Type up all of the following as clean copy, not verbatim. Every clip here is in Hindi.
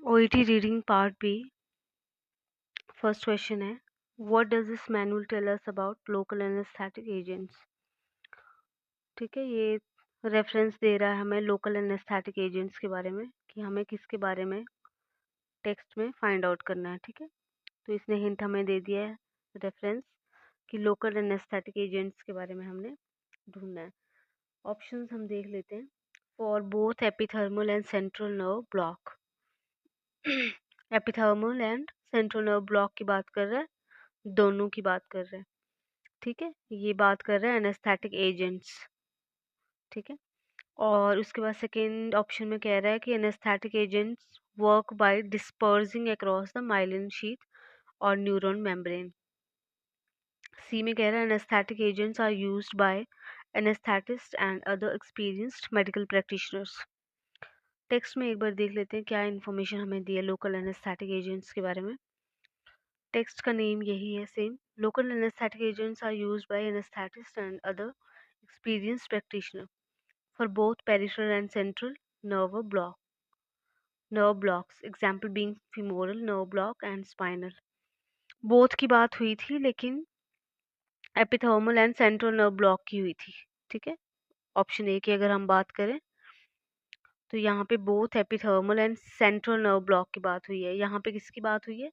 OET reading part B. First question है, what does this manual tell us about local anaesthetic agents. ठीक है, ये रेफरेंस दे रहा है हमें लोकल एनेस्थेटिक एजेंट्स के बारे में कि हमें किसके बारे में टेक्स्ट में फाइंड आउट करना है। ठीक है, तो इसने हिंट हमें दे दिया है रेफरेंस कि लोकल एनेस्थेटिक एजेंट्स के बारे में हमने ढूंढना है। ऑप्शंस हम देख लेते हैं। For both epithermal and central nerve block. Epithermal and central nerve block की बात कर रहा है, दोनों की बात कर रहे हैं। ठीक है, ये बात कर रहे हैं एनेस्थेटिक एजेंट्स। ठीक है, और उसके बाद सेकेंड ऑप्शन में कह रहा है कि anaesthetic agents work by dispersing across the myelin sheath और न्यूरॉन मेम्ब्रेन। सी में कह रहा है anaesthetic agents are used by anaesthetist and other experienced medical practitioners. Text में एक बार देख लेते हैं क्या इन्फॉर्मेशन हमें दी है लोकल एनेस्थेटिक एजेंट्स के बारे में। टेक्स्ट का नेम यही है same, local anaesthetic agents are used by anaesthetist and other experienced practitioner for both peripheral and central nerve blocks, example being femoral nerve block and spinal। both की बात हुई थी लेकिन एपिथर्मल एंड सेंट्रल नर्व ब्लॉक की हुई थी। ठीक है, ऑप्शन ए की अगर हम बात करें तो यहाँ पे both epithermal and central nerve block की बात हुई है। यहाँ पे किसकी बात हुई है?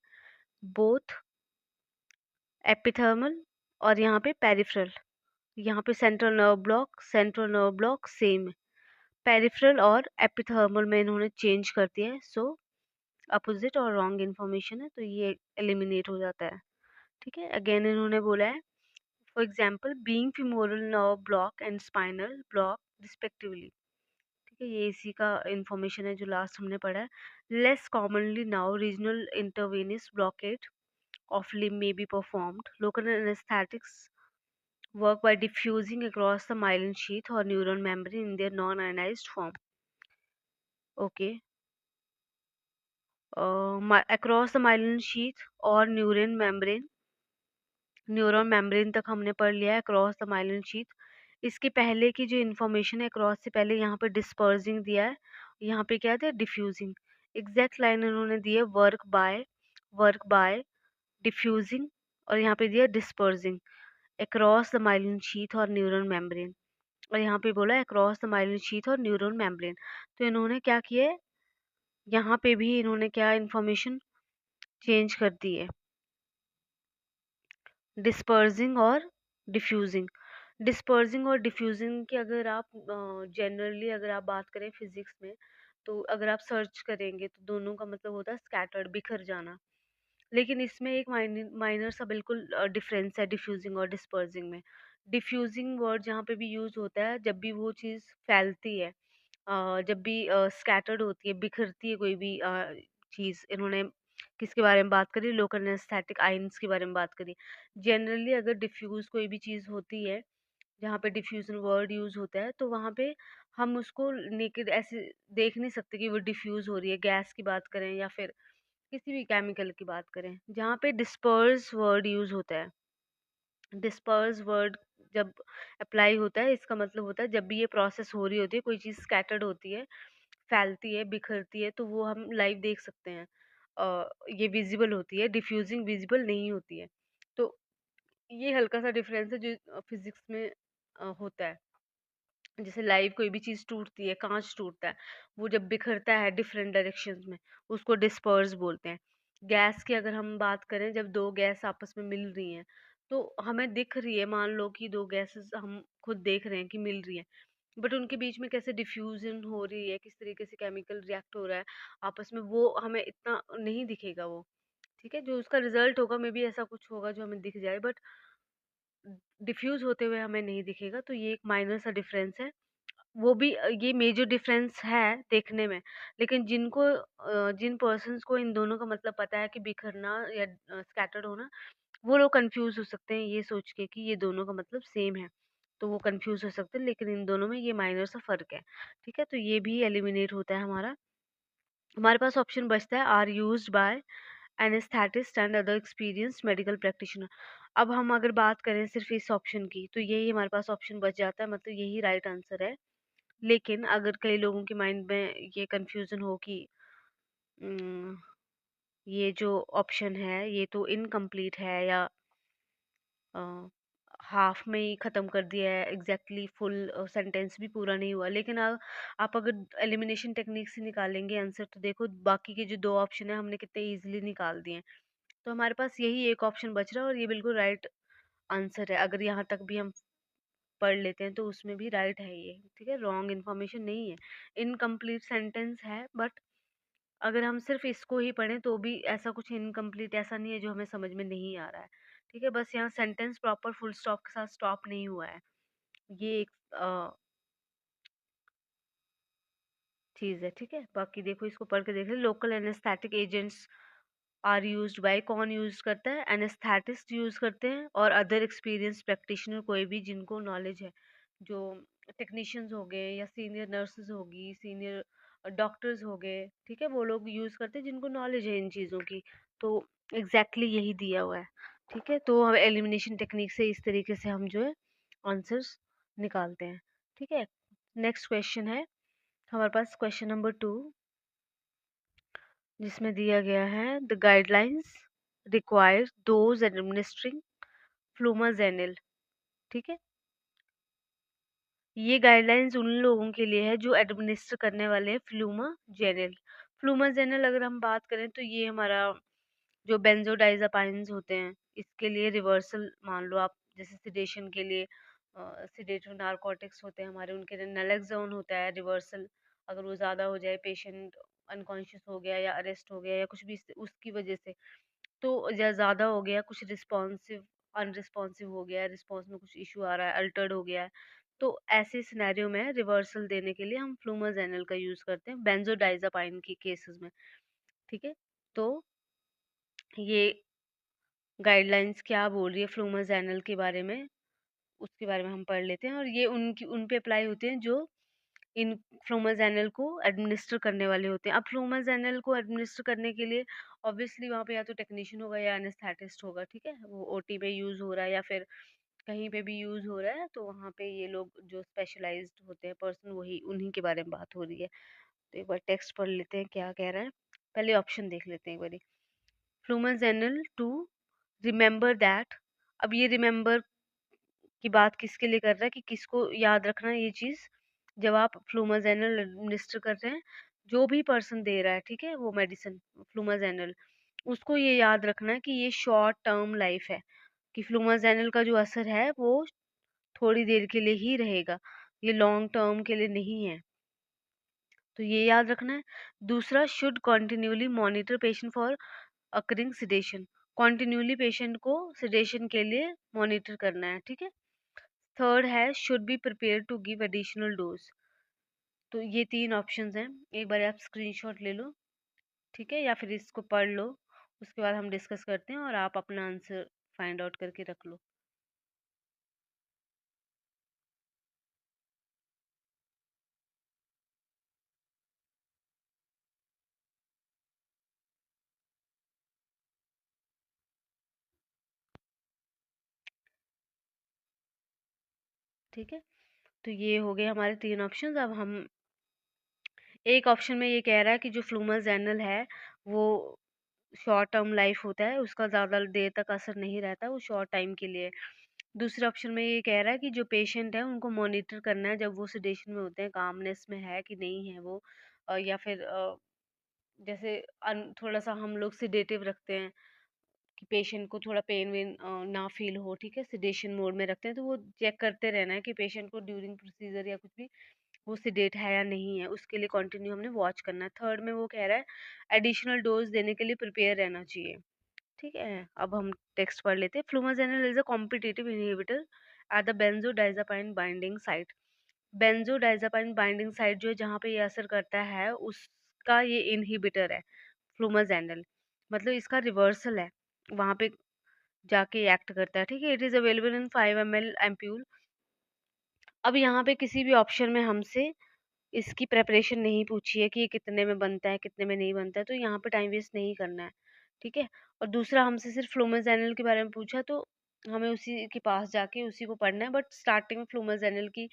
बोथ एपिथर्मल और यहाँ पे पेरिफेरल। यहाँ पे सेंट्रल नर्व ब्लॉक सेम है। पेरिफेरल और एपिथर्मल में इन्होंने चेंज कर दिया है, सो अपोजिट और रॉन्ग इन्फॉर्मेशन है, तो ये एलिमिनेट हो जाता है। ठीक है, अगेन इन्होंने बोला है for example being femoral nerve block and spinal block respectively. ठीक है, ये इसी का इन्फॉर्मेशन है जो लास्ट हमने पढ़ा है। Less commonly now regional intravenous blockade of limb may be performed. Local anesthetics work by diffusing across the myelin sheath or neuron membrane in their non-ionized form. Okay. Across the myelin sheath और न्यूरॉन मेम्ब्रेन तक हमने पढ़ लिया है। अक्रॉस द माइलिन शीथ, इसके पहले की जो इन्फॉर्मेशन है अक्रॉस से पहले यहाँ पे डिस्पर्सिंग दिया है, यहाँ पे क्या दिया? डिफ्यूजिंग। एग्जैक्ट लाइन इन्होंने दी है वर्क बाय डिफ्यूजिंग, और यहाँ पे दिया dispersing across the myelin sheath और न्यूरॉन मेम्ब्रेन, और यहाँ पे बोला अक्रॉस द माइलिन शीथ और न्यूरॉन मेम्ब्रेन। तो इन्होंने क्या किया है, यहाँ पे भी इन्होंने क्या इन्फॉर्मेशन चेंज कर दी है, डिस्पर्सिंग और डिफ्यूजिंग। डिस्पर्सिंग और डिफ्यूजिंग की अगर आप जनरली अगर आप बात करें फिजिक्स में, तो अगर आप सर्च करेंगे तो दोनों का मतलब होता है स्कैटर्ड, बिखर जाना। लेकिन इसमें एक माइनर सा बिल्कुल डिफरेंस है डिफ्यूजिंग और डिस्पर्सिंग में। डिफ्यूजिंग वर्ड जहाँ पे भी यूज होता है जब भी वो चीज़ फैलती है, जब भी स्कैटर्ड होती है, बिखरती है कोई भी चीज़। इन्होंने किसके बारे में बात करी? लोकल एनेस्थेटिक आयंस के बारे में बात करी। जनरली अगर डिफ्यूज कोई भी चीज़ होती है जहाँ पे डिफ्यूजन वर्ड यूज होता है, तो वहाँ पे हम उसको नेकेड ऐसे देख नहीं सकते कि वो डिफ्यूज हो रही है। गैस की बात करें या फिर किसी भी केमिकल की बात करें, जहाँ पे डिस्पर्स वर्ड यूज होता है, डिस्पर्स वर्ड जब अप्लाई होता है, इसका मतलब होता है जब भी ये प्रोसेस हो रही होती है, कोई चीज़ स्कैटर्ड होती है, फैलती है, बिखरती है, तो वो हम लाइव देख सकते हैं। ये विजिबल होती है, डिफ्यूजिंग विजिबल नहीं होती है। तो ये हल्का सा डिफरेंस है जो फिजिक्स में होता है। जैसे लाइव कोई भी चीज़ टूटती है, कांच टूटता है, वो जब बिखरता है डिफरेंट डायरेक्शंस में, उसको डिस्पर्स बोलते हैं। गैस की अगर हम बात करें, जब दो गैस आपस में मिल रही हैं, तो हमें दिख रही है, मान लो कि दो गैसेस हम खुद देख रहे हैं कि मिल रही है, बट उनके बीच में कैसे डिफ्यूजन हो रही है, किस तरीके से केमिकल रिएक्ट हो रहा है आपस में, वो हमें इतना नहीं दिखेगा वो। ठीक है, जो उसका रिजल्ट होगा मे बी ऐसा कुछ होगा जो हमें दिख जाए, बट डिफ्यूज होते हुए हमें नहीं दिखेगा। तो ये एक माइनर सा डिफरेंस है। वो भी ये मेजर डिफरेंस है देखने में, लेकिन जिन पर्सन्स को इन दोनों का मतलब पता है कि बिखरना या स्कैटर्ड होना, वो लोग कंफ्यूज हो सकते हैं ये सोच के कि ये दोनों का मतलब सेम है, तो वो कंफ्यूज हो सकते हैं, लेकिन इन दोनों में ये माइनर सा फर्क है। ठीक है, तो ये भी एलिमिनेट होता है हमारा। हमारे पास ऑप्शन बचता है are used by anaesthetist and other experienced medical practitioner. अब हम अगर बात करें सिर्फ इस ऑप्शन की, तो यही हमारे पास ऑप्शन बच जाता है, मतलब यही राइट आंसर है। लेकिन अगर कई लोगों के माइंड में ये कंफ्यूजन हो कि उम, ये जो ऑप्शन है ये तो इनकम्प्लीट है, या हाफ में ही ख़त्म कर दिया है, एग्जैक्टली फुल सेंटेंस भी पूरा नहीं हुआ। लेकिन आप अगर एलिमिनेशन टेक्निक से निकालेंगे आंसर, तो देखो बाकी के जो दो ऑप्शन है हमने कितने इजीली निकाल दिए हैं। तो हमारे पास यही एक ऑप्शन बच रहा है और ये बिल्कुल राइट आंसर है। अगर यहाँ तक भी हम पढ़ लेते हैं तो उसमें भी राइट है ये, ठीक है, रॉन्ग इन्फॉर्मेशन नहीं है। इनकम्प्लीट सेंटेंस है, बट अगर हम सिर्फ इसको ही पढ़ें तो भी ऐसा कुछ इनकम्प्लीट ऐसा नहीं है जो हमें समझ में नहीं आ रहा है। ठीक है, बस यहाँ सेंटेंस प्रॉपर फुल स्टॉप के साथ स्टॉप नहीं हुआ है, ये एक चीज़ है। ठीक है, बाकी देखो इसको पढ़ के देख ले। Local anaesthetic agents are used by, कौन यूज करता है? एनेस्थेटिस्ट यूज करते हैं, और अदर एक्सपीरियंस प्रैक्टिशनर, कोई भी जिनको नॉलेज है, जो टेक्नीशियंस हो गए या सीनियर नर्सेज होगी, सीनियर डॉक्टर्स हो गए, ठीक है, वो लोग यूज करते हैं जिनको नॉलेज है इन चीज़ों की। तो एग्जैक्टली यही दिया हुआ है। ठीक है, तो हम एलिमिनेशन टेक्निक से इस तरीके से हम जो है आंसर्स निकालते हैं। ठीक है, नेक्स्ट क्वेश्चन है हमारे पास, क्वेश्चन नंबर 2, जिसमें दिया गया है the guidelines require those administering flumazenil. ठीक है, ये गाइडलाइंस उन लोगों के लिए है जो एडमिनिस्टर करने वाले हैं फ्लूमाजेनिल। फ्लूमाजेनिल अगर हम बात करें तो ये हमारा जो बेंजोडाइजापाइन्स होते हैं, इसके लिए रिवर्सल मान लो आप, जैसे सिडेशन के लिए सिडेटिव नारकोटिक्स होते हैं हमारे, उनके लिए नलेक्सोन होता है रिवर्सल। अगर वो ज़्यादा हो जाए, पेशेंट अनकॉन्शियस हो गया या अरेस्ट हो गया या कुछ भी उसकी वजह से, तो या ज़्यादा हो गया, कुछ रिस्पॉन्सिव अनरिस्पॉन्सिव हो गया, रिस्पॉन्स में कुछ इशू आ रहा है, अल्टर्ड हो गया है, तो ऐसे सिनेरियो में रिवर्सल देने के लिए हम फ्लूमाजेनिल का यूज़ करते हैं बेंजोडाइजापाइन की केसेस में। ठीक है, तो ये गाइडलाइंस क्या बोल रही है फ्लूमाजेनिल के बारे में, उसके बारे में हम पढ़ लेते हैं। और ये उनकी उन पे अप्लाई होते हैं जो इन फ्लोमाजेनिल को एडमिनिस्टर करने वाले होते हैं। अब फ्लोमाजेनिल को एडमिनिस्टर करने के लिए ऑब्वियसली वहाँ पे या तो टेक्नीशियन होगा या एनेस्थेटिस्ट होगा। ठीक है, वो ओटी में यूज़ हो रहा है या फिर कहीं पे भी यूज़ हो रहा है, तो वहाँ पे ये लोग जो स्पेशलाइज्ड होते हैं पर्सन, वही उन्हीं के बारे में बात हो रही है। तो एक बार टेक्स्ट पढ़ लेते हैं क्या कह रहा है, पहले ऑप्शन देख लेते हैं एक बारी। फ्लोमाजेनिल टू रिमेंबर दैट, अब ये रिमेंबर की बात किसके लिए कर रहा है, कि किसको याद रखना है ये चीज़ जब आप फ्लूमाजेनिल एडमिनिस्टर कर रहे हैं, जो भी पर्सन दे रहा है, ठीक है, वो मेडिसिन फ्लूमाजेनिल, उसको ये याद रखना है कि ये शॉर्ट टर्म लाइफ है, कि फ्लूमाजेनिल का जो असर है वो थोड़ी देर के लिए ही रहेगा, ये लॉन्ग टर्म के लिए नहीं है, तो ये याद रखना है। दूसरा, should continuously monitor patient for occurring sedation, continuously patient को सिडेशन के लिए मॉनिटर करना है। ठीक है, थर्ड है should be prepare to give additional dose. तो ये तीन ऑप्शंस हैं, एक बार आप स्क्रीनशॉट ले लो, ठीक है, या फिर इसको पढ़ लो, उसके बाद हम डिस्कस करते हैं और आप अपना आंसर फाइंड आउट करके रख लो। ठीक है, तो ये हो गए हमारे तीन ऑप्शंस। अब हम एक ऑप्शन में ये कह रहा है कि जो फ्लूमाजेनिल है वो शॉर्ट टर्म लाइफ होता है, उसका ज़्यादा देर तक असर नहीं रहता, वो शॉर्ट टाइम के लिए। दूसरे ऑप्शन में ये कह रहा है कि जो पेशेंट है उनको मॉनिटर करना है जब वो सिडेशन में होते हैं, कामनेस में है कि नहीं है वो, या फिर जैसे थोड़ा सा हम लोग सिडेटिव रखते हैं कि पेशेंट को थोड़ा पेन वेन ना फील हो, ठीक है, सिडेशन मोड में रखते हैं, तो वो चेक करते रहना है कि पेशेंट को ड्यूरिंग प्रोसीजर या कुछ भी वो सिडेट है या नहीं है, उसके लिए कंटिन्यू हमने वॉच करना है। थर्ड में वो कह रहा है एडिशनल डोज देने के लिए प्रिपेयर रहना चाहिए। ठीक है, अब हम टेक्स्ट पढ़ लेते हैं। Flumazenil is a competitive inhibitor at the बेंजोडाइजापाइन binding site. बेंजोडाइजापाइन binding site जो है जहाँ पे ये असर करता है, उसका ये इनहिबिटर है फ्लूमाजेनिल, मतलब इसका रिवर्सल है, वहाँ पे जाके एक्ट करता है। ठीक है, it is available in 5 ml ampoule. अब यहाँ पे किसी भी ऑप्शन में हमसे इसकी प्रेपरेशन नहीं पूछी है कि ये कितने में बनता है, कितने में नहीं बनता है, तो यहाँ पे टाइम वेस्ट नहीं करना है। ठीक है, और दूसरा हमसे सिर्फ फ्लूमाजेनिल के बारे में पूछा, तो हमें उसी के पास जाके उसी को पढ़ना है, बट स्टार्टिंग में फ्लूमाजेनिल की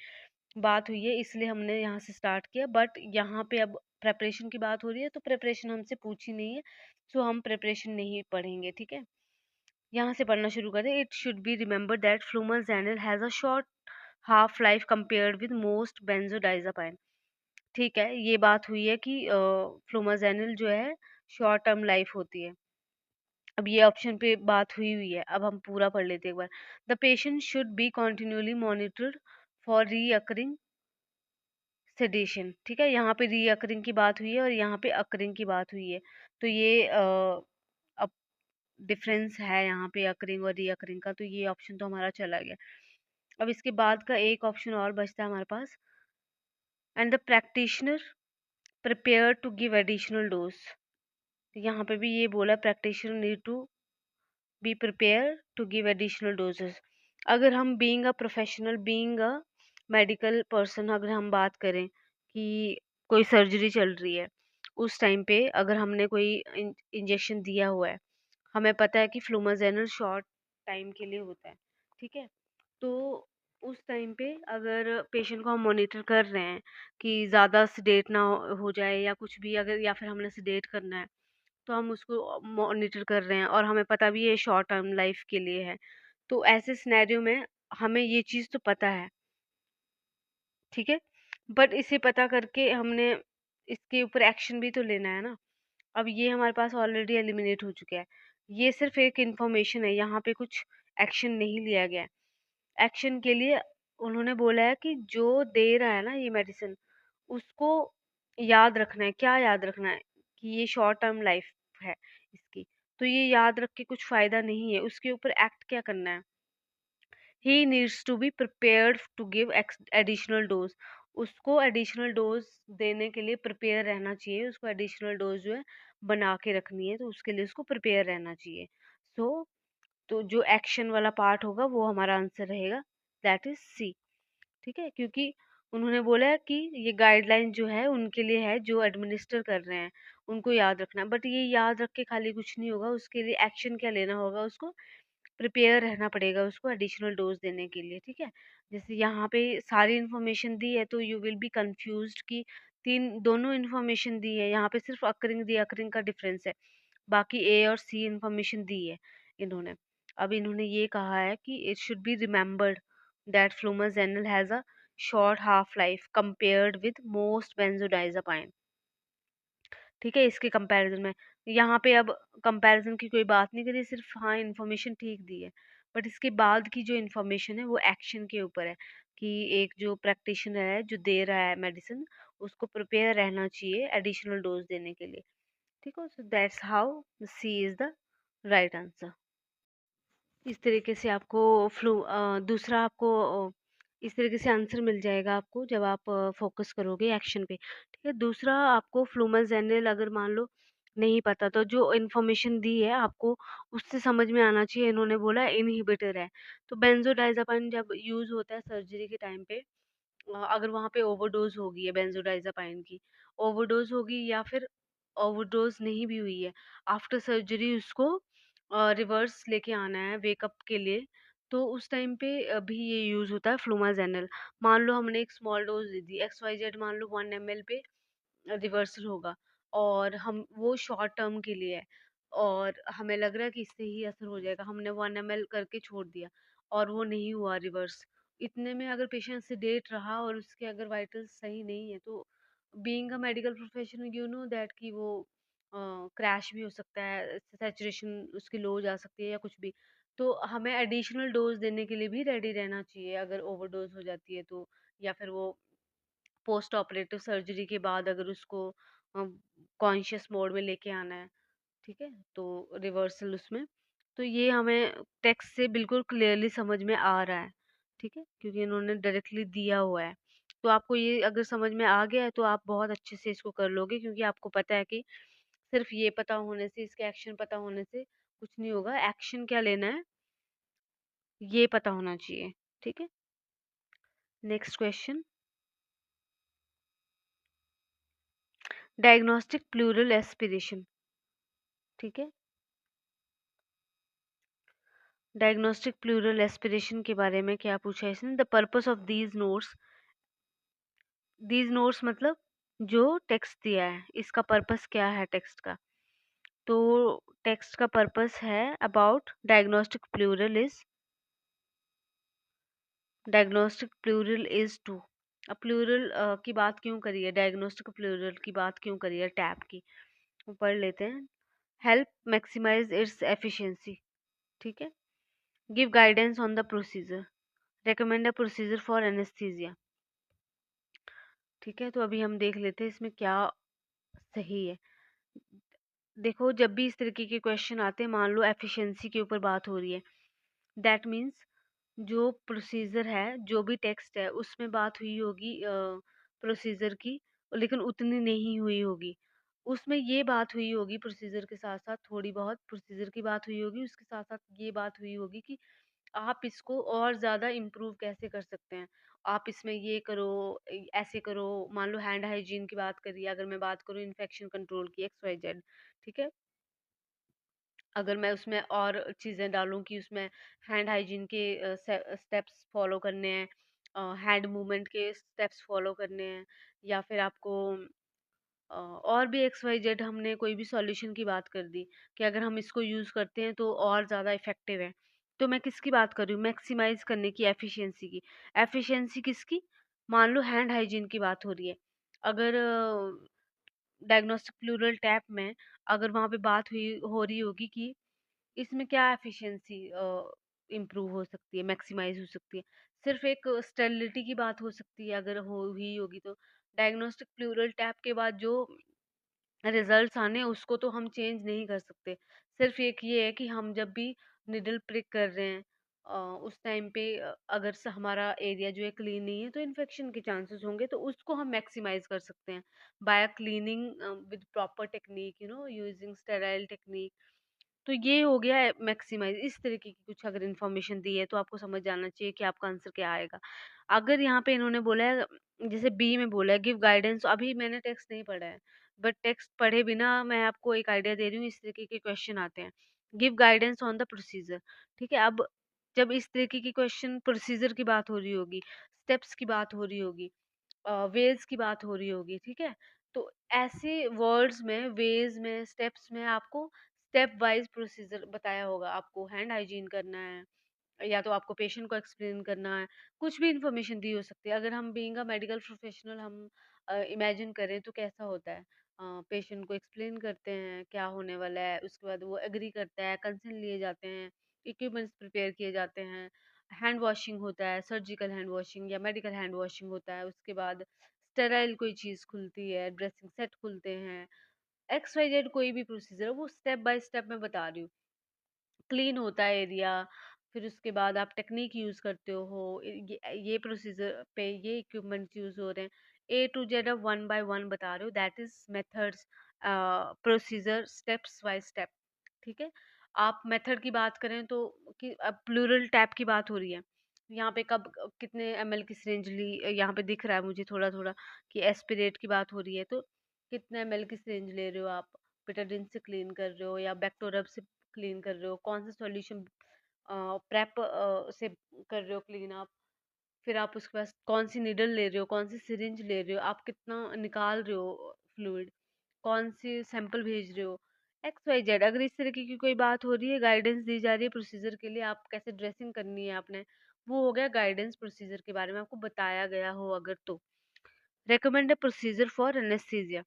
बात हुई है इसलिए हमने यहाँ से स्टार्ट किया, बट यहाँ पे अब प्रेपरेशन की बात हो रही है तो प्रेपरेशन हमसे पूछी नहीं है, सो हम प्रेपरेशन नहीं पढ़ेंगे, ठीक है। यहाँ से पढ़ना शुरू करें। It should be remember that flumazenil has a short half life compared with most बेंजोडाइजापाइन। ठीक है, ये बात हुई है कि फ्लूमाजेनिल जो है शॉर्ट टर्म लाइफ होती है। अब ये ऑप्शन पे बात हुई है, अब हम पूरा पढ़ लेते हैं एक बार। The patient should be continuously monitored for reoccurring sedation. ठीक है, यहाँ पे रीअकरिंग की बात हुई है और यहाँ पे अकरिंग की बात हुई है। तो ये अब डिफरेंस है यहाँ पे अकरिंग और रीअकरिंग का, तो ये ऑप्शन तो हमारा चला गया। अब इसके बाद का एक ऑप्शन और बचता है हमारे पास। And the practitioner prepare to give additional dose. यहाँ पे भी ये बोला practitioner need to be prepare to give additional doses. अगर हम being a professional, being a medical person, अगर हम बात करें कि कोई सर्जरी चल रही है, उस टाइम पे अगर हमने कोई इंजेक्शन दिया हुआ है, हमें पता है कि फ्लूमाजेनल शॉर्ट टाइम के लिए होता है, ठीक है। तो उस टाइम पे अगर पेशेंट को हम मॉनिटर कर रहे हैं कि ज़्यादा सीडेट ना हो जाए या कुछ भी, अगर या फिर हमने सीडेट करना है, तो हम उसको मॉनिटर कर रहे हैं और हमें पता भी है शॉर्ट टर्म लाइफ के लिए है, तो ऐसे सिनेरियो में हमें ये चीज़ तो पता है, ठीक है। बट इसे पता करके हमने इसके ऊपर एक्शन भी तो लेना है ना। अब ये हमारे पास ऑलरेडी एलिमिनेट हो चुका है, ये सिर्फ एक इंफॉर्मेशन है, यहाँ पे कुछ एक्शन नहीं लिया गया है। एक्शन के लिए उन्होंने बोला है कि जो दे रहा है ना ये मेडिसिन, उसको याद रखना है। क्या याद रखना है? कि ये शॉर्ट टर्म लाइफ है इसकी, तो ये याद रख के कुछ फायदा नहीं है, उसके ऊपर एक्ट क्या करना है। He needs to be prepared to give additional dose. उसको एडिशनल डोज देने के लिए प्रिपेयर रहना चाहिए, उसको एडिशनल डोज जो है बना के रखनी है, तो उसके लिए उसको प्रिपेयर रहना चाहिए। सो तो जो एक्शन वाला पार्ट होगा वो हमारा आंसर रहेगा, दैट इज सी। ठीक है, क्योंकि उन्होंने बोला है कि ये गाइडलाइन जो है उनके लिए है जो एडमिनिस्टर कर रहे हैं, उनको याद रखना। बट ये याद रख के खाली कुछ नहीं होगा, उसके लिए एक्शन क्या लेना होगा, उसको प्रिपेयर रहना पड़ेगा उसको एडिशनल डोज देने के लिए, ठीक है। जैसे यहाँ पे सारी इन्फॉर्मेशन दी है तो यू विल बी कंफ्यूज्ड कि तीन दोनों इन्फॉर्मेशन दी है, यहाँ पे सिर्फ अकरिंग दी अकरिंग का डिफरेंस है, बाकी ए और सी इन्फॉर्मेशन दी है इन्होंने। अब इन्होंने ये कहा है कि it should be remembered that flumazenil has a short half life compared with most बेंजोडाइजापाइन। ठीक है, इसके कंपैरिजन में यहाँ पे अब कंपैरिजन की कोई बात नहीं करी, सिर्फ हाँ इन्फॉर्मेशन ठीक दी है। बट इसके बाद की जो इन्फॉर्मेशन है वो एक्शन के ऊपर है कि एक जो प्रैक्टिशनर है जो दे रहा है मेडिसिन, उसको प्रिपेयर रहना चाहिए एडिशनल डोज देने के लिए। ठीक है, so that's how C is the right answer. इस तरीके से आपको दूसरा आपको इस तरीके से आंसर मिल जाएगा आपको जब आप फोकस करोगे एक्शन पे। ठीक है, दूसरा आपको फ्लूमाजेनिल अगर मान लो नहीं पता, तो जो इन्फॉर्मेशन दी है आपको उससे समझ में आना चाहिए। इन्होंने बोला इनहिबिटर है, तो बेंजोडाइजापाइन जब यूज होता है सर्जरी के टाइम पे, अगर वहाँ पे ओवरडोज होगी है बेंजोडाइजापाइन की, ओवरडोज होगी या फिर ओवरडोज नहीं भी हुई है, आफ्टर सर्जरी उसको रिवर्स लेके आना है वेकअप के लिए, तो उस टाइम पे भी ये यूज़ होता है फ्लूमाजेनिल। मान लो हमने एक स्मॉल डोज दे दी XYZ, मान लो 1 ml पे रिवर्सल होगा, और हम वो शॉर्ट टर्म के लिए है और हमें लग रहा है कि इससे ही असर हो जाएगा, हमने 1 ml करके छोड़ दिया और वो नहीं हुआ रिवर्स। इतने में अगर पेशेंट सेडेट रहा और उसके अगर वाइटल्स सही नहीं है, तो being a medical professional you know that कि वो क्रैश भी हो सकता है, सैचुरेशन उसकी लो हो जा सकती है या कुछ भी। तो हमें एडिशनल डोज देने के लिए भी रेडी रहना चाहिए अगर ओवरडोज हो जाती है तो, या फिर वो पोस्ट ऑपरेटिव सर्जरी के बाद अगर उसको कॉन्शियस मोड में लेके आना है, ठीक है, तो रिवर्सल उसमें। तो ये हमें टेक्स्ट से बिल्कुल क्लियरली समझ में आ रहा है, ठीक है, क्योंकि इन्होंने डायरेक्टली दिया हुआ है। तो आपको ये अगर समझ में आ गया है तो आप बहुत अच्छे से इसको कर लोगे, क्योंकि आपको पता है कि सिर्फ ये पता होने से, इसके एक्शन पता होने से कुछ नहीं होगा, एक्शन क्या लेना है ये पता होना चाहिए। ठीक है, next question. Diagnostic pleural aspiration. ठीक है, डायग्नोस्टिक प्लूरल एस्पिरेशन के बारे में क्या पूछा है इसने। The purpose of these notes, these notes मतलब जो टेक्स्ट दिया है, इसका पर्पस क्या है टेक्स्ट का? तो टेक्स्ट का पर्पस है about diagnostic pleural is to. अब प्लूरल की बात क्यों करी है, डायग्नोस्टिक प्लूरल की बात क्यों करी है टैब की, वो पढ़ लेते हैं। हेल्प मैक्सिमाइज इट्स एफिशिएंसी, ठीक है। Give guidance on the procedure, recommend a procedure for anesthesia, ठीक है। तो अभी हम देख लेते हैं इसमें क्या सही है। देखो, जब भी इस तरीके के क्वेश्चन आते हैं, मान लो एफिशिएंसी के ऊपर बात हो रही है, दैट मीन्स जो प्रोसीजर है, जो भी टेक्स्ट है, उसमें बात हुई होगी प्रोसीजर की, लेकिन उतनी नहीं हुई होगी। उसमें ये बात हुई होगी प्रोसीजर के साथ साथ, थोड़ी बहुत प्रोसीजर की बात हुई होगी, उसके साथ साथ ये बात हुई होगी कि आप इसको और ज़्यादा इम्प्रूव कैसे कर सकते हैं। आप इसमें ये करो, ऐसे करो। मान लो हैंड हाइजीन की बात करिए, अगर मैं बात करूँ इन्फेक्शन कंट्रोल की, एक्स वाई जेड, ठीक है। अगर मैं उसमें और चीज़ें डालूँ कि उसमें हैंड हाइजीन के स्टेप्स फॉलो करने हैं, हैंड मूवमेंट के स्टेप्स फॉलो करने हैं, या फिर आपको और भी एक्स वाई जेड, हमने कोई भी सॉल्यूशन की बात कर दी कि अगर हम इसको यूज़ करते हैं तो और ज़्यादा इफेक्टिव है। तो मैं किसकी बात कर रही हूँ, मैक्सिमाइज करने की, एफिशिएंसी की। एफिशिएंसी किसकी? मान लो हैंड हाइजीन की बात हो रही है, अगर डायग्नोस्टिक प्लूरल टैप में अगर वहाँ पे बात हुई हो रही होगी कि इसमें क्या एफिशिएंसी इम्प्रूव हो सकती है, मैक्सिमाइज हो सकती है, सिर्फ एक स्टेरिलिटी की बात हो सकती है अगर हो हुई होगी तो। डायग्नोस्टिक प्लूरल टैप के बाद जो रिजल्ट्स आने हैं, उसको तो हम चेंज नहीं कर सकते। सिर्फ एक ये है कि हम जब भी निडल प्रिक कर रहे हैं, उस टाइम पे अगर से हमारा एरिया जो है क्लीन नहीं है, तो इन्फेक्शन के चांसेस होंगे, तो उसको हम मैक्सिमाइज कर सकते हैं bye cleaning with proper technique, using sterile technique. तो ये हो गया है मैक्सिमाइज। इस तरीके की कुछ अगर इन्फॉर्मेशन दी है तो आपको समझ जाना चाहिए कि आपका आंसर क्या आएगा। अगर यहाँ पे इन्होंने बोला है, जैसे बी में बोला है गिव गाइडेंस, अभी मैंने टेक्स्ट नहीं पढ़ा है, बट टेक्स्ट पढ़े बिना मैं आपको एक आइडिया दे रही हूँ, इस तरीके के क्वेश्चन आते हैं। Give guidance on the procedure, ठीक है। अब जब इस तरीके की क्वेश्चन, प्रोसीजर की बात हो रही होगी, स्टेप्स की बात हो रही होगी, वेज की बात हो रही होगी, ठीक है। तो ऐसे वर्ड्स में, वेज में, स्टेप्स में आपको स्टेप वाइज प्रोसीजर बताया होगा। आपको हैंड हाइजीन करना है, या तो आपको पेशेंट को एक्सप्लेन करना है, कुछ भी इंफॉर्मेशन दी हो सकती है। अगर हम बीइंग अ मेडिकल प्रोफेशनल हम इमेजिन करें तो कैसा होता है, पेशेंट को एक्सप्लेन करते हैं क्या होने वाला है, उसके बाद वो एग्री करता है, कंसर्न लिए जाते हैं, इक्विपमेंट्स प्रिपेयर किए जाते हैं, हैंड वॉशिंग होता है, सर्जिकल हैंड वॉशिंग या मेडिकल हैंड वॉशिंग होता है, उसके बाद स्टेराइल कोई चीज़ खुलती है, ड्रेसिंग सेट खुलते हैं, एक्स वाई जेड कोई भी प्रोसीजर, वो स्टेप बाय स्टेप मैं बता रही हूँ। क्लीन होता है एरिया, फिर उसके बाद आप टेक्निक यूज़ करते हो, ये प्रोसीजर पे ये इक्विपमेंट्स यूज़ हो रहे हैं। ए टू जेड अब वन बाय वन बता रहे हो, that is methods, procedure, steps by step, ठीक है। आप मेथड की बात करें तो कि अब प्लूरल टैप की बात हो रही है, यहाँ पे कब कितने ml की सिरिंज ली, यहाँ पे दिख रहा है मुझे थोड़ा थोड़ा कि एस्पिरेट की बात हो रही है, तो कितने ml की सिरिंज ले रहे हो आप, पिटाडिन से क्लीन कर रहे हो या बैक्टोरब से क्लीन कर रहे हो, कौन सा सॉल्यूशन प्रेप से कर रहे हो क्लीन आप, फिर आप उसके पास कौन सी नीडल ले रहे हो, कौन सी सिरिंज ले रहे हो, आप कितना निकाल रहे हो फ्लूइड, कौन सी सैंपल भेज रहे हो, एक्स वाई जेड। अगर इस तरीके की कोई बात हो रही है, गाइडेंस दी जा रही है प्रोसीजर के लिए, आप कैसे ड्रेसिंग करनी है आपने, वो हो गया गाइडेंस प्रोसीजर के बारे में आपको बताया गया हो अगर तो। रेकमेंड प्रोसीजर फॉर एनेस्थीसिया,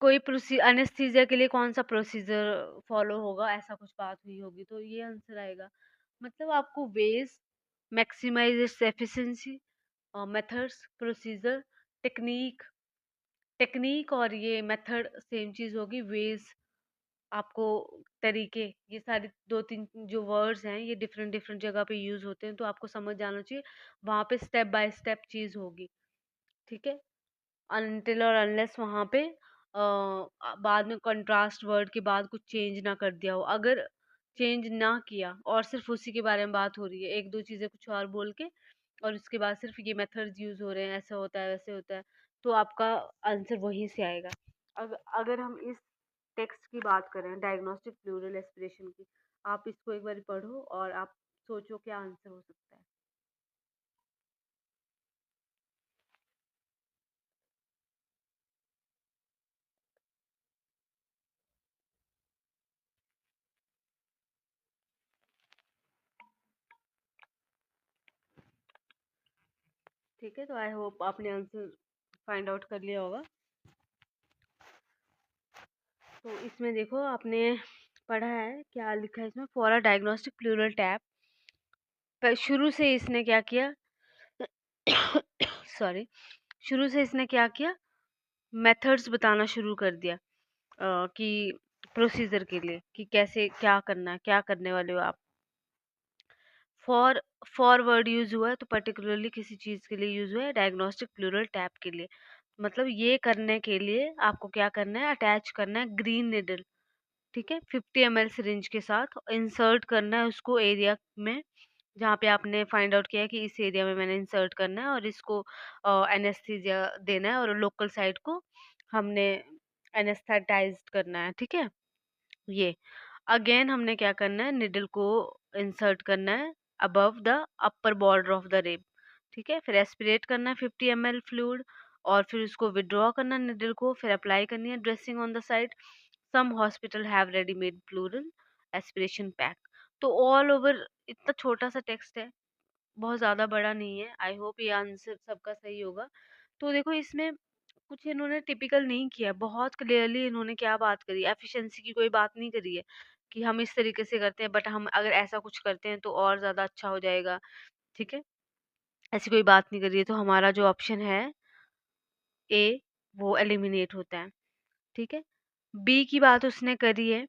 कोई प्रोसी एनेस्थीसिया के लिए कौन सा प्रोसीजर फॉलो होगा, ऐसा कुछ बात हुई होगी तो ये आंसर आएगा। मतलब आपको ways, maximise its efficiency, methods, procedure, technique, technique और ये मेथड सेम चीज होगी। वेज आपको तरीके, ये सारे दो तीन जो वर्ड्स हैं ये डिफरेंट डिफरेंट जगह पे यूज होते हैं, तो आपको समझ जाना चाहिए वहां पे स्टेप बाय स्टेप चीज होगी, ठीक है। अनटिल और अनलेस वहाँ पे बाद में कंट्रास्ट वर्ड के बाद कुछ चेंज ना कर दिया हो। अगर चेंज ना किया और सिर्फ उसी के बारे में बात हो रही है, एक दो चीज़ें कुछ और बोल के, और उसके बाद सिर्फ ये मेथड्स यूज हो रहे हैं, ऐसा होता है वैसे होता है, तो आपका आंसर वहीं से आएगा। अगर हम इस टेक्स्ट की बात करें, डायग्नोस्टिक प्लूरल एस्पिरेशन की, आप इसको एक बार पढ़ो और आप सोचो क्या आंसर हो सकता है। ठीक है, तो आई होप आपने आंसर फाइंड आउट कर लिया होगा। तो इसमें देखो आपने पढ़ा है, क्या लिखा है इसमें, for a diagnostic pleural tap. पर शुरू से इसने क्या किया सॉरी, शुरू से इसने क्या किया, मेथड्स बताना शुरू कर दिया कि प्रोसीजर के लिए कि कैसे क्या करना है, क्या करने वाले हो आप। फॉर फॉरवर्ड यूज हुआ है तो पर्टिकुलरली किसी चीज के लिए यूज हुआ है, डायग्नोस्टिक प्लूरल टैप के लिए। मतलब ये करने के लिए आपको क्या करना है, अटैच करना है ग्रीन निडल, ठीक है, 50 ml सिरिंज के साथ इंसर्ट करना है उसको एरिया में जहाँ पे आपने फाइंड आउट किया है कि इस एरिया में मैंने इंसर्ट करना है, और इसको एनेस्थीसिया देना है, और लोकल साइट को हमने एनेस्थेटाइज्ड करना है, ठीक है। ये अगेन हमने क्या करना है, निडल को इंसर्ट करना है above the upper border of the rib, ठीक है। फिर एस्पिरेट करना है 50 ml फ्लूइड, और फिर उसको विड्रॉ करना है निडल को, फिर अप्लाई करनी है dressing on the side. Some hospital have readymade pleural aspiration pack. तो ऑल ओवर इतना छोटा सा टेक्स्ट है, बहुत ज़्यादा बड़ा नहीं है। आई होप ये आंसर सबका सही होगा। तो देखो इसमें कुछ इन्होंने टिपिकल नहीं किया, बहुत क्लियरली इन्होंने क्या बात करी, एफिशिएंसी की कोई बात नहीं करी है कि हम इस तरीके से करते हैं बट हम अगर ऐसा कुछ करते हैं तो और ज़्यादा अच्छा हो जाएगा, ठीक है। ऐसी कोई बात नहीं करी है, तो हमारा जो ऑप्शन है ए वो एलिमिनेट होता है, ठीक है। बी की बात उसने करी है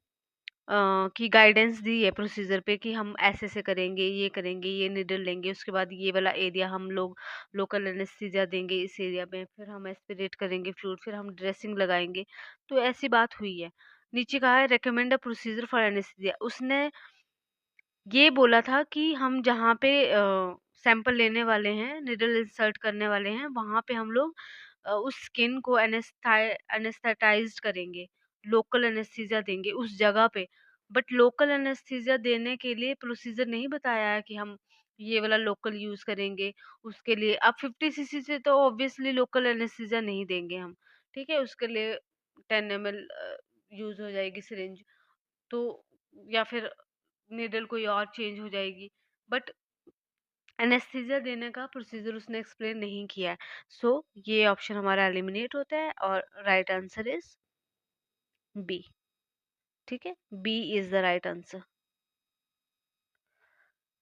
कि गाइडेंस दी है प्रोसीजर पे कि हम ऐसे से करेंगे, ये निडल लेंगे, उसके बाद ये वाला एरिया हम लोग लोकल एनेस्थीसिया देंगे इस एरिया में, फिर हम एस्पिरेट करेंगे फ्लूइड, फिर हम ड्रेसिंग लगाएंगे। तो ऐसी बात हुई है। नीचे कहा है recommend a procedure for anaesthesia. उसने ये बोला था कि हम जहाँ पे सैंपल लेने वाले हैं, निडल इंसर्ट करने वाले हैं, वहाँ पे हम लोग उस स्किन को एनेस्थेटाइज्ड करेंगे, लोकल एनेस्थीसिया देंगे उस जगह पे। बट लोकल एनेस्थीसिया देने के लिए प्रोसीजर नहीं बताया है कि हम ये वाला लोकल यूज करेंगे। उसके लिए अब 50 cc से तो ऑब्वियसली लोकल एनेस्थीसिया नहीं देंगे हम, ठीक है। उसके लिए 10 ml यूज हो जाएगी सिरिंज, तो या फिर नीडल कोई और चेंज हो जाएगी। बट एनेस्थीसिया देने का प्रोसीजर उसने एक्सप्लेन नहीं किया है। सो ये ऑप्शन हमारा एलिमिनेट होता है और राइट आंसर इज बी, ठीक है। B is the right answer.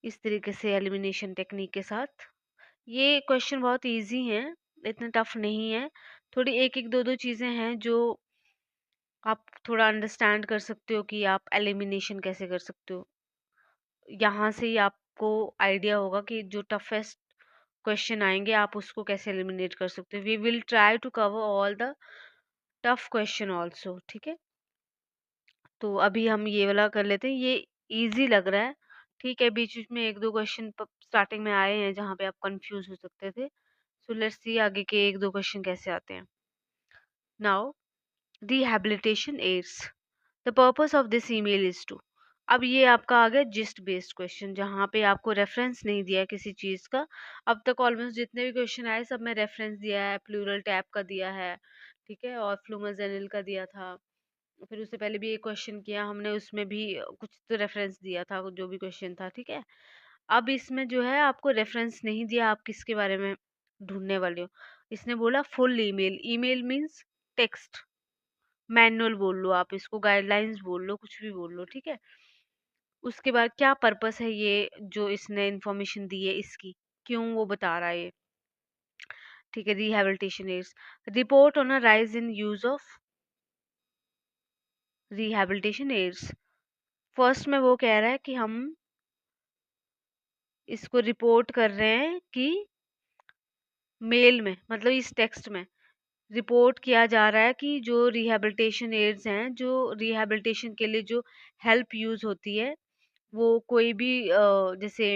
इस तरीके से एलिमिनेशन टेक्निक के साथ ये क्वेश्चन बहुत इजी है, इतना टफ नहीं है। थोड़ी एक एक दो दो चीजें हैं जो आप थोड़ा अंडरस्टैंड कर सकते हो कि आप एलिमिनेशन कैसे कर सकते हो। यहाँ से ही आपको आइडिया होगा कि जो टफेस्ट क्वेश्चन आएंगे आप उसको कैसे एलिमिनेट कर सकते हो। We will try to cover all the tough question also, ठीक है। तो अभी हम ये वाला कर लेते हैं, ये इजी लग रहा है, ठीक है। बीच बीच में एक दो क्वेश्चन स्टार्टिंग में आए हैं जहाँ पे आप कंफ्यूज हो सकते थे। सो लेट्स सी आगे के एक दो क्वेश्चन कैसे आते हैं। Now rehabilitation aids, the purpose of this email is to. अब ये आपका आ गया जिस्ट बेस्ड क्वेश्चन, जहाँ पे आपको रेफरेंस नहीं दिया है किसी चीज का। अब तक ऑलमोस्ट जितने भी क्वेश्चन आए सब में रेफरेंस दिया है, प्लूरल टैप का दिया है, ठीक है, और फ्लूमोजेनिल का दिया था। फिर उससे पहले भी एक क्वेश्चन किया हमने, उसमें भी कुछ तो रेफरेंस दिया था, जो भी क्वेश्चन था, ठीक है। अब इसमें जो है आपको रेफरेंस नहीं दिया, आप किसके बारे में ढूंढने वाले हो। इसने बोला full email, email means text, manual बोल लो आप इसको, गाइडलाइंस बोल लो, कुछ भी बोल लो, ठीक है। उसके बाद क्या पर्पस है ये जो इसने इंफॉर्मेशन दी है इसकी, क्यों वो बता रहा है ये, ठीक है। Rehabilitation aids, report on a rise in use of rehabilitation aids. First में वो कह रहा है कि हम इसको रिपोर्ट कर रहे हैं कि मेल में, मतलब इस टेक्स्ट में रिपोर्ट किया जा रहा है कि जो रिहैबिलिटेशन एड्स हैं, जो रिहैबिलिटेशन के लिए जो हेल्प यूज होती है, वो कोई भी जैसे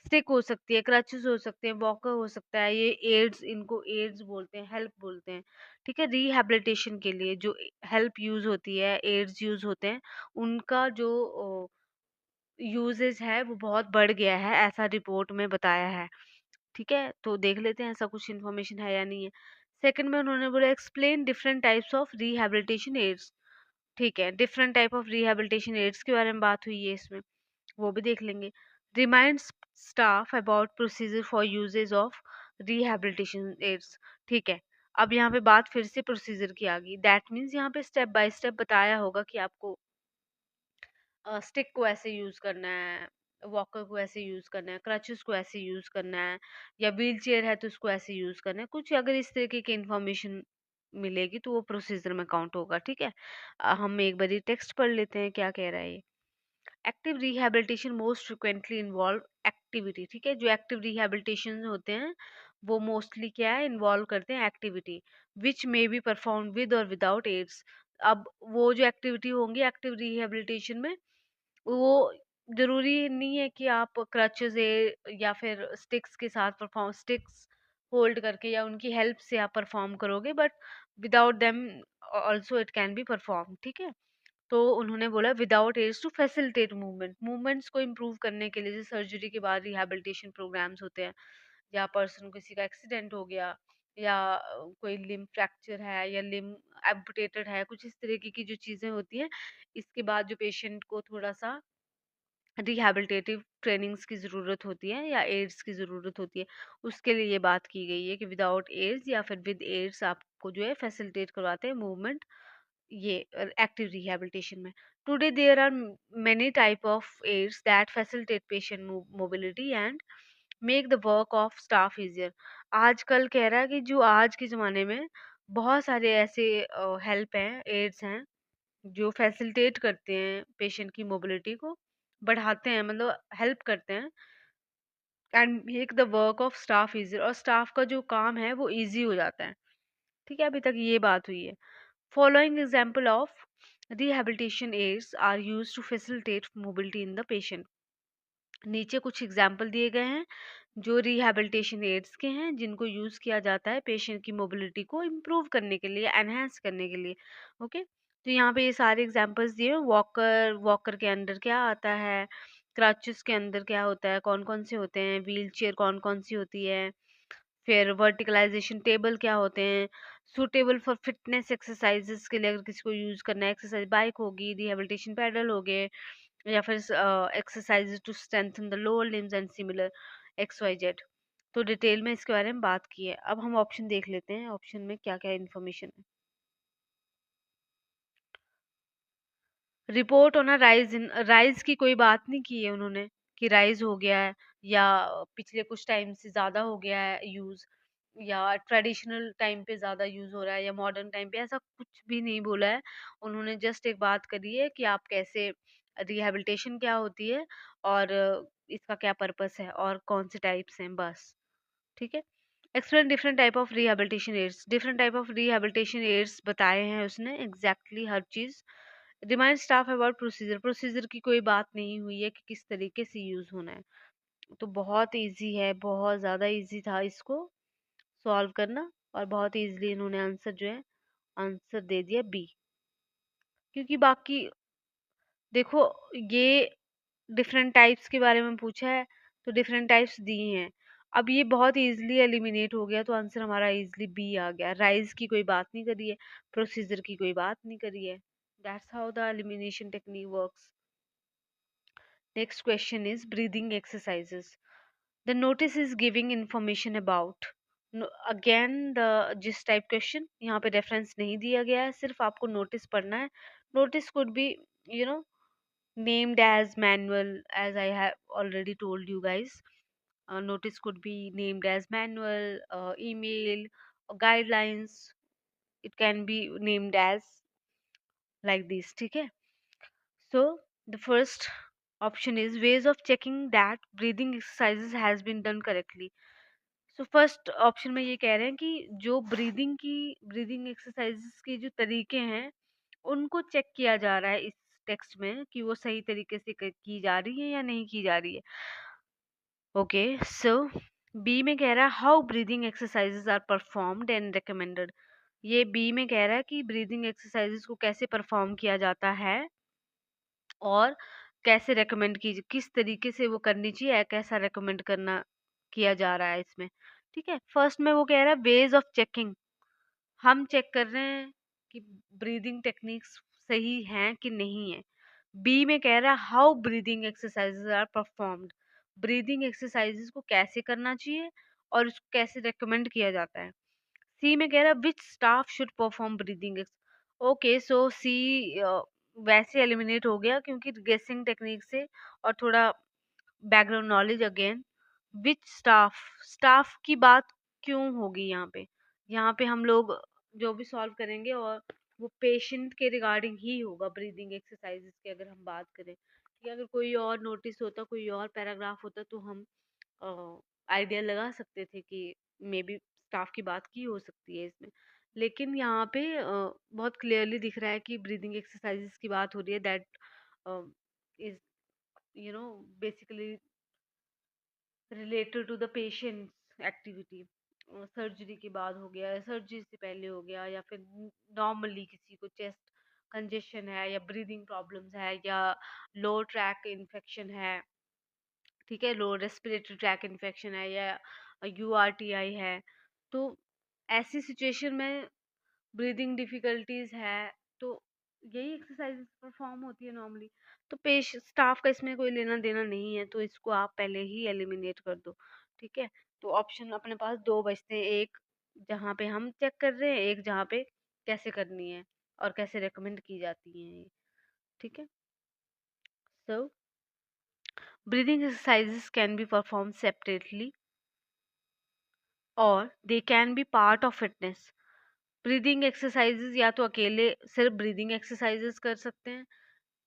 स्टिक हो सकती है, क्रचेस हो सकते हैं, वॉकर हो सकता है, ये एड्स, इनको एड्स बोलते हैं, हेल्प बोलते हैं, ठीक है। रिहैबिलिटेशन के लिए जो हेल्प यूज होती है, एड्स यूज होते हैं, उनका जो यूजेज है वो बहुत बढ़ गया है, ऐसा रिपोर्ट में बताया है, ठीक है। तो देख लेते हैं ऐसा कुछ इन्फॉर्मेशन है या नहीं है। सेकंड में उन्होंने बोला explain different types of rehabilitation aids, ठीक है। Different type of rehabilitation aids के बारे में बात हुई है इसमें, वो भी देख लेंगे। Remind staff about procedure for usages of rehabilitation aids, ठीक है। अब यहाँ पे बात फिर से प्रोसीजर की आ गई। दैट मीन्स यहाँ पे स्टेप बाय स्टेप बताया होगा कि आपको स्टिक को ऐसे यूज करना है, वॉकर को ऐसे यूज करना है, क्रचेस को ऐसे यूज करना है, या व्हील चेयर है तो उसको ऐसे यूज करना है। कुछ अगर इस तरीके की इंफॉर्मेशन मिलेगी तो वो प्रोसीजर में काउंट होगा, ठीक है। हम एक बार टेक्स्ट पढ़ लेते हैं क्या कह रहा है ये। Active rehabilitation most frequently involve activity, ठीक है। जो एक्टिव रिहैबिलिटेशन होते हैं वो मोस्टली क्या है, इन्वॉल्व करते हैं activity which may be perform with और विदाउट एड्स। अब वो जो एक्टिविटी होंगी एक्टिव रिहैबिलिटेशन में, वो जरूरी नहीं है कि आप क्रचेस या फिर स्टिक्स के साथ परफॉर्म, स्टिक्स होल्ड करके या उनकी हेल्प से आप परफॉर्म करोगे, but without them also it can be perform, ठीक है। तो उन्होंने बोला without aids to facilitate movement, movements को इम्प्रूव करने के लिए, जैसे सर्जरी के बाद रिहैबिलिटेशन प्रोग्राम्स होते हैं, या पर्सन किसी का एक्सीडेंट हो गया, या कोई लिम्ब फ्रैक्चर है या लिम्ब एम्पुटेटेड है, कुछ इस तरीके की जो चीजें होती हैं, इसके बाद जो पेशेंट को थोड़ा सा रिहैबिलिटेटिव ट्रेनिंग्स की ज़रूरत होती है या एड्स की ज़रूरत होती है, उसके लिए ये बात की गई है कि विदाउट एड्स या फिर विद एड्स आपको जो है फैसिलिटेट करवाते हैं मूवमेंट, ये एक्टिव रिहैबिलिटेशन में। Today there are many type of aids that facilitate patient mobility and make the work of staff easier. आजकल कह रहा है कि जो आज के ज़माने में बहुत सारे ऐसे हेल्प हैं, एड्स हैं, जो फैसिलिटेट करते हैं पेशेंट की मोबिलिटी को, बढ़ाते हैं, मतलब हेल्प करते हैं, and make the work of staff easy, और स्टाफ का जो काम है वो इजी हो जाता है, ठीक है। अभी तक ये बात हुई है। Following example of rehabilitation aids are use to facilitate mobility in the patient. नीचे कुछ एग्जाम्पल दिए गए हैं जो रिहैबिलिटेशन एड्स के हैं, जिनको यूज किया जाता है पेशेंट की मोबिलिटी को इम्प्रूव करने के लिए, एनहेंस करने के लिए, ओके। तो यहाँ पे ये सारे एग्जांपल्स दिए हैं। वॉकर, वॉकर के अंदर क्या आता है, क्रचेस के अंदर क्या होता है, कौन कौन से होते हैं, व्हील चेयर कौन कौन सी होती है, फिर वर्टिकलाइजेशन टेबल क्या होते हैं, सूटेबल फॉर फिटनेस एक्सरसाइजेस के लिए अगर किसी को यूज करना है, एक्सरसाइज बाइक होगी, रिहैबिलिटेशन पैडल हो गए, या फिर exercises to strengthen the lower limbs and similar X Y Z. तो डिटेल में इसके बारे में बात की है। अब हम ऑप्शन देख लेते हैं, ऑप्शन में क्या क्या इन्फॉर्मेशन है। Report on a rise in, rise की कोई बात नहीं की है उन्होंने कि राइज हो गया है, या पिछले कुछ टाइम से ज़्यादा हो गया है यूज़, या ट्रेडिशनल टाइम पे ज़्यादा यूज़ हो रहा है या मॉडर्न टाइम पे, ऐसा कुछ भी नहीं बोला है। उन्होंने जस्ट एक बात करी है कि आप कैसे, रिहैबिलिटेशन क्या होती है, और इसका क्या पर्पस है और कौन से टाइप्स हैं, बस, ठीक है। Explain different type of rehabilitation aids, different type of rehabilitation aids बताए हैं उसने, एग्जैक्टली हर चीज़। Remind staff about procedure, procedure की कोई बात नहीं हुई है कि किस तरीके से यूज़ होना है। तो बहुत इजी है, बहुत ज़्यादा इजी था इसको सॉल्व करना, और बहुत इजीली इन्होंने आंसर जो है, आंसर दे दिया बी। क्योंकि बाकी देखो, ये डिफरेंट टाइप्स के बारे में पूछा है तो डिफरेंट टाइप्स दिए हैं। अब ये बहुत इजीली एलिमिनेट हो गया तो आंसर हमारा इजीली बी आ गया। राइज की कोई बात नहीं करी है, प्रोसीजर की कोई बात नहीं करी है। That's how the elimination technique works. Next question is breathing exercises. The notice is giving information about, again the जिस टाइप क्वेश्चन, यहाँ पे रेफरेंस नहीं दिया गया है, सिर्फ आपको नोटिस पढ़ना है। Notice could be, you know, named as manual, as I have already told you guys. Notice could be named as manual, email, guidelines. It can be named as like this, ठीक है। So the first option is ways of checking that breathing exercises has been done correctly. So first option में ये कह रहे हैं कि जो ब्रीदिंग एक्सरसाइजेस के जो तरीके हैं उनको चेक किया जा रहा है इस टेक्स्ट में कि वो सही तरीके से की जा रही है या नहीं की जा रही है। ओके, सो बी में कह रहा है how breathing exercises are performed and recommended. ये बी में कह रहा है कि ब्रीदिंग एक्सरसाइजेस को कैसे परफॉर्म किया जाता है और कैसे रेकमेंड की, किस तरीके से वो करनी चाहिए, कैसा रेकमेंड करना किया जा रहा है इसमें, ठीक है। फर्स्ट में वो कह रहा है वेज ऑफ चेकिंग, हम चेक कर रहे हैं कि ब्रीदिंग टेक्निक्स सही हैं कि नहीं है। बी में कह रहा है how breathing exercises are performed, breathing exercises को कैसे करना चाहिए और उसको कैसे रेकमेंड किया जाता है। सी में कह रहा है which staff should perform breathing ex. Okay, so see वैसे एलिमिनेट हो गया क्योंकि गेसिंग टेक्निक से और थोड़ा बैकग्राउंड नॉलेज अगेन। विच स्टाफ, स्टाफ की बात क्यों होगी यहाँ पे? यहाँ पे हम लोग जो भी सॉल्व करेंगे और वो पेशेंट के रिगार्डिंग ही होगा ब्रीदिंग एक्सरसाइजेस की अगर हम बात करें। या अगर कोई और नोटिस होता, कोई और पैराग्राफ होता तो हम आइडिया लगा सकते थे कि मे बी स्टाफ की बात की हो सकती है इसमें। लेकिन यहाँ पे बहुत क्लियरली दिख रहा है कि ब्रीदिंग एक्सरसाइजेस की बात हो रही है, that is basically related to the patient's activity. Surgery के बाद हो गया, सर्जरी से पहले हो गया, या फिर नॉर्मली किसी को चेस्ट कंजेशन है या ब्रीदिंग प्रॉब्लम्स है या लो ट्रैक इन्फेक्शन है, ठीक है, लो रेस्पिरेटरी ट्रैक इन्फेक्शन है या यूआरटीआई है, तो ऐसी सिचुएशन में ब्रीदिंग डिफिकल्टीज है तो यही एक्सरसाइज परफॉर्म होती है नॉर्मली। तो पेश स्टाफ का इसमें कोई लेना देना नहीं है, तो इसको आप पहले ही एलिमिनेट कर दो, ठीक है। तो ऑप्शन अपने पास दो बचते हैं, एक जहाँ पे हम चेक कर रहे हैं, एक जहाँ पे कैसे करनी है और कैसे रेकमेंड की जाती है ये, ठीक है। सो breathing exercises can be performed separately or they can be part of fitness। Breathing exercises या तो अकेले सिर्फ ब्रीदिंग एक्सरसाइजेस कर सकते हैं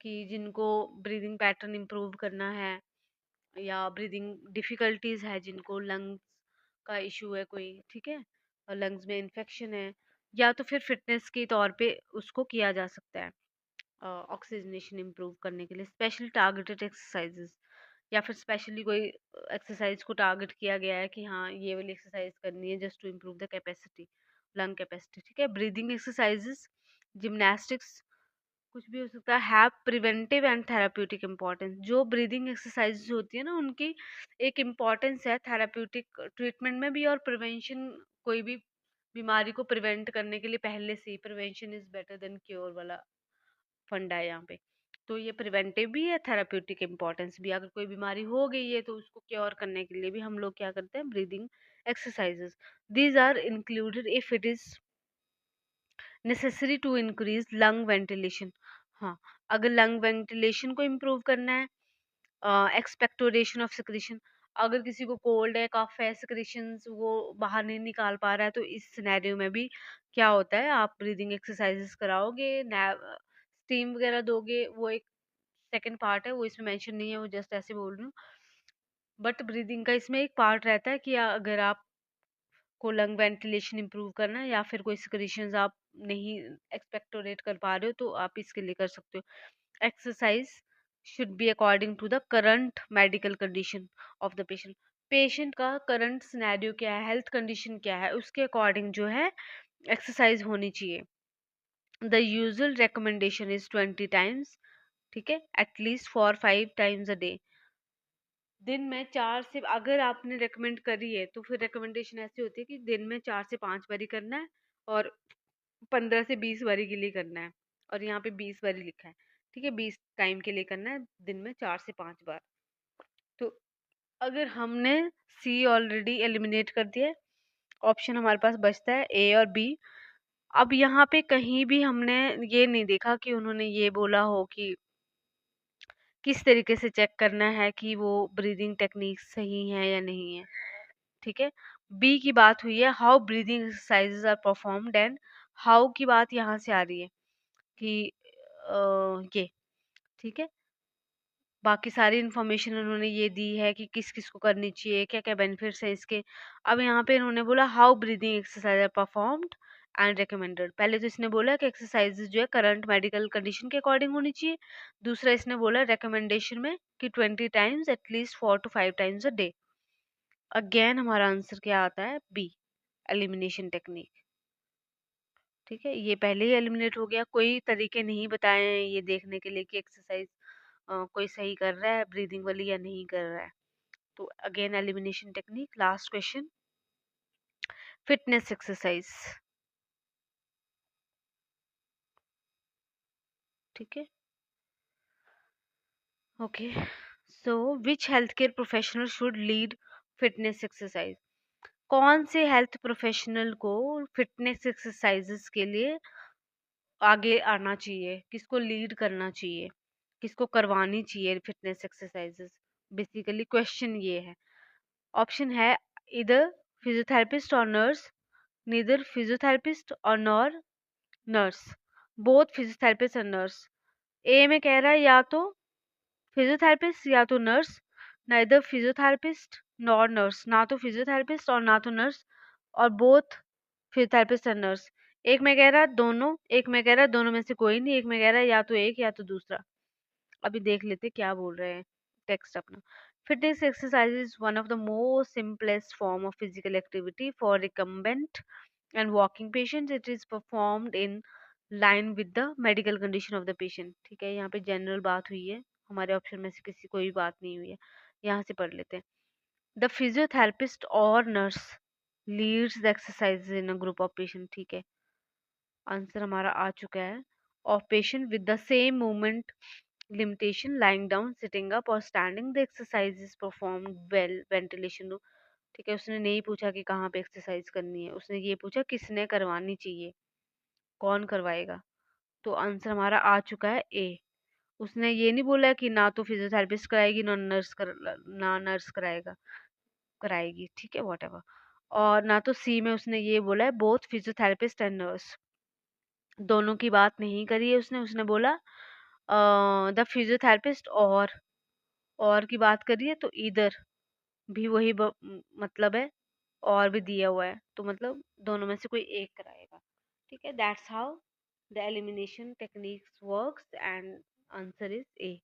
कि जिनको ब्रीदिंग पैटर्न इम्प्रूव करना है या ब्रीदिंग डिफिकल्टीज है, जिनको लंग्स का इशू है कोई, ठीक है, और लंग्स में इन्फेक्शन है, या तो फिर फिटनेस के तौर पे उसको किया जा सकता है ऑक्सीजनेशन इम्प्रूव करने के लिए, स्पेशल टारगेटेड एक्सरसाइजेस, या फिर स्पेशली कोई एक्सरसाइज को टारगेट किया गया है कि हाँ ये वाली एक्सरसाइज करनी है just to improve the capacity, lung capacity, ठीक है। ब्रीदिंग एक्सरसाइजेस, जिमनास्टिक्स, कुछ भी हो सकता है, have preventive and therapeutic importance. जो ब्रीदिंग एक्सरसाइजेस होती है ना, उनकी एक इम्पोर्टेंस है थेराप्यूटिक ट्रीटमेंट में भी और प्रिवेंशन, कोई भी बीमारी को प्रिवेंट करने के लिए पहले से ही prevention is better than cure वाला फंडा है यहाँ पे। तो ये प्रिवेंटिव भी है, थेराप्यूटिक इम्पोर्टेंस भी। अगर कोई बीमारी हो गई है तो उसको क्योर करने के लिए भी हम लोग क्या करते हैं, breathing exercises. These are included if it is necessary to increase lung ventilation. हाँ, अगर लंग वेंटिलेशन को इम्प्रूव करना है, एक्सपेक्टोरेशन ऑफ सिक्रीशन, अगर किसी को कोल्ड है, कफ है, सिक्रीशंस वो बाहर नहीं निकाल पा रहा है, तो इस सिनेरियो में भी क्या होता है, आप ब्रीदिंग एक्सरसाइजेस कराओगे, स्टीम वगैरह दोगे, वो एक सेकंड पार्ट है, वो इसमें मेंशन नहीं है, वो जस्ट ऐसे बोल रही हूँ। बट ब्रीदिंग का इसमें एक पार्ट रहता है कि अगर आप को लंग वेंटिलेशन इंप्रूव करना है या फिर कोई सिक्रीशंस आप नहीं एक्सपेक्टोरेट कर पा रहे हो, तो आप इसके लिए कर सकते हो। Exercise should be according to the current medical condition of the patient. Patient का करंट सिनेरियो क्या है, हेल्थ कंडीशन क्या है, उसके अकॉर्डिंग जो है एक्सरसाइज होनी चाहिए। The usual recommendation is 20 times, ठीक है, at least for 5 times a day. दिन में 4 से, अगर आपने रेकमेंड करी है तो फिर रिकमेंडेशन ऐसी होती है कि दिन में 4 से 5 बारी करना है और 15 से 20 बारी के लिए करना है, और यहाँ पे 20 बारी लिखा है, ठीक है, 20 टाइम के लिए करना है दिन में 4 से 5 बार। तो अगर हमने सी ऑलरेडी एलिमिनेट कर दिया है, ऑप्शन हमारे पास बचता है ए और बी। अब यहाँ पे कहीं भी हमने ये नहीं देखा कि उन्होंने ये बोला हो कि किस तरीके से चेक करना है कि वो ब्रीदिंग टेक्निक सही है या नहीं है, ठीक है। बी की बात हुई है how breathing exercises are performed, and how की बात यहाँ से आ रही है कि ये, ठीक है, बाकी सारी इन्फॉर्मेशन उन्होंने ये दी है कि किस किस को करनी चाहिए, क्या क्या बेनिफिट्स है इसके। अब यहाँ पे इन्होंने बोला how breathing exercise are performed and recommended. पहले तो इसने बोला कि एक्सरसाइजेज जो है करंट मेडिकल कंडीशन के अकॉर्डिंग होनी चाहिए। दूसरा इसने बोला रिकमेंडेशन में कि 20 times at least 4 to 5 times a day. Again हमारा आंसर क्या आता है, बी, एलिमिनेशन टेक्निक, ठीक है। ये पहले ही एलिमिनेट हो गया, कोई तरीके नहीं बताए हैं ये देखने के लिए कि एक्सरसाइज कोई सही कर रहा है ब्रीदिंग वाली या नहीं कर रहा है। तो again elimination technique. Last question, fitness exercise, ठीक है, okay. So which health care professional should lead fitness exercise. कौन से हेल्थ प्रोफेशनल को फिटनेस एक्सरसाइजेस के लिए आगे आना चाहिए, किसको लीड करना चाहिए, किसको करवानी चाहिए फिटनेस एक्सरसाइजेस। बेसिकली क्वेश्चन ये है। ऑप्शन है इधर फिजियोथेरेपिस्ट और नर्स, नीदर फिजियोथेरेपिस्ट और नॉर नर्स, बोथ फिजियोथेरेपिस्ट और नर्स। ए में कह रहा है या तो फिजियोथेरेपिस्ट या तो nurse, neither physiotherapist nor nurse, ना तो फिजियोथेरेपिस्ट और ना तो नर्स, और बोथ फिजियोथेरेपिस्ट और नर्स। एक में कह रहा है दोनों, एक में कह रहा है दोनों में से कोई नहीं, एक में कह रहा है या तो एक या तो दूसरा। अभी देख लेते क्या बोल रहे हैं टेक्स्ट अपना। Fitness exercise is one of the most simplest form of physical activity for recumbent and walking patients. It is performed in line with the medical condition of the patient. ठीक है, यहाँ पे जनरल बात हुई है, हमारे ऑप्शन में से किसी कोई बात नहीं हुई है। यहाँ से पढ़ लेते हैं। द फिजियोथेरेपिस्ट और nurse leads the exercise in a group of patient. ठीक है, आंसर हमारा आ चुका है। Of patient with the same movement limitation, lying down, sitting up or standing, the exercise is performed well ventilation room। ठीक है, उसने नहीं पूछा कि कहाँ पे एक्सरसाइज करनी है, उसने ये पूछा किसने करवानी चाहिए, कौन करवाएगा। तो आंसर हमारा आ चुका है ए। उसने ये नहीं बोला कि ना तो फिजियोथेरेपिस्ट कराएगी ना नर्स कराएगी। ठीक है, वॉट एवर। और ना तो सी में उसने ये बोला है बोथ फिजियोथेरेपिस्ट एंड नर्स, दोनों की बात नहीं करी है उसने। उसने बोला द फिजियोथेरेपिस्ट और की बात करी है, तो इधर भी वही मतलब है, और भी दिया हुआ है, तो मतलब दोनों में से कोई एक कराएगा। ठीक है, that's how the elimination techniques works and answer is a.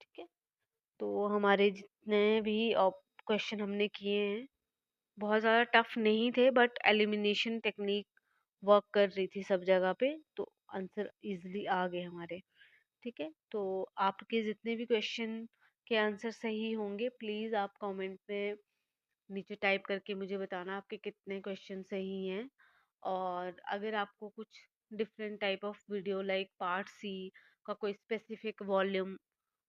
ठीक है, तो हमारे जितने भी क्वेश्चन हमने किए हैं बहुत ज़्यादा टफ नहीं थे, बट एलिमिनेशन टेक्निक वर्क कर रही थी सब जगह पे, तो आंसर इजीली आ गए हमारे। ठीक है, तो आपके जितने भी क्वेश्चन के आंसर सही होंगे प्लीज़ आप कमेंट में नीचे टाइप करके मुझे बताना आपके कितने क्वेश्चन सही हैं। और अगर आपको कुछ different type of video like part C का कोई स्पेसिफिक वॉल्यूम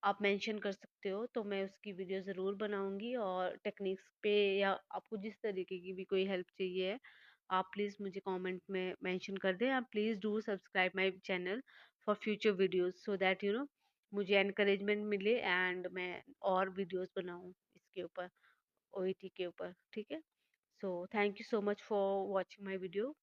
आप मेंशन कर सकते हो, तो मैं उसकी वीडियो ज़रूर बनाऊंगी। और टेक्निक्स पे या आपको जिस तरीके की भी कोई हेल्प चाहिए है, आप प्लीज़ मुझे कमेंट में मेंशन कर दें। आप please do subscribe my channel for future videos so that मुझे एनकरेजमेंट मिले एंड मैं और वीडियोस बनाऊं इसके ऊपर, ओईटी के ऊपर। ठीक है, so thank you so much for watching my video.